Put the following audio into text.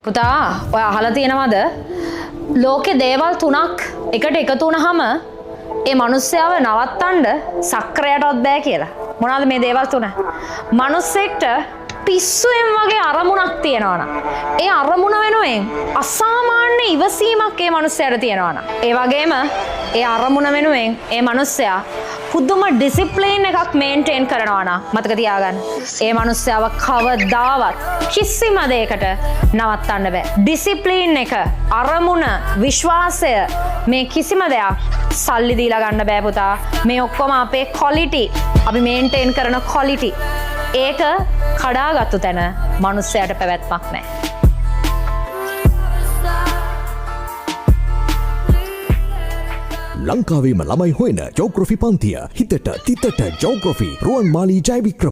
පුතා ඔය අහලා තියෙනවද ලෝකේ දේවල් තුනක් එකට එකතු වුනහම ඒ මිනිස්සයව නවත්තන්න සක්‍රයටවත් බෑ කියලා. මොනවාද මේ දේවල් තුන? මිනිස්සෙක්ට පිස්සුවෙන් වගේ අරමුණක් තියෙනවනම් ඒ අරමුණ වෙනුවෙන් අසාමාන්‍ය ඉවසීමක් ඒ මිනිස්සයාට තියෙනවනම් ඒ වගේම ඒ අරමුණ වෙනුවෙන් ඒ මිනිස්සයා පුදුම ඩිසිප්ලින් එකක් මේන්ටේන් කරනවා නම් මතක තියාගන්න. ඒ මිනිස්සයව කවදාවත් කිසිම දෙයකට නවත්තන්න බෑ. ඩිසිප්ලින් එක, අරමුණ, විශ්වාසය මේ කිසිම දෙයක් සල්ලි දීලා ගන්න බෑ පුතා. මේ ඔක්කොම අපේ ක්වොලිටි, අපි මේන්ටේන් කරන ක්වොලිටි. ඒක කඩාගත්තු තැන මිනිස්සයාට පැවැත්මක් නෑ. ලංකාවේම ළමයි හොයන ජෝග්‍රෆි පන්තිය හිතට තිතට ජෝග්‍රෆි රුවන් මාලී ජයවික්‍රම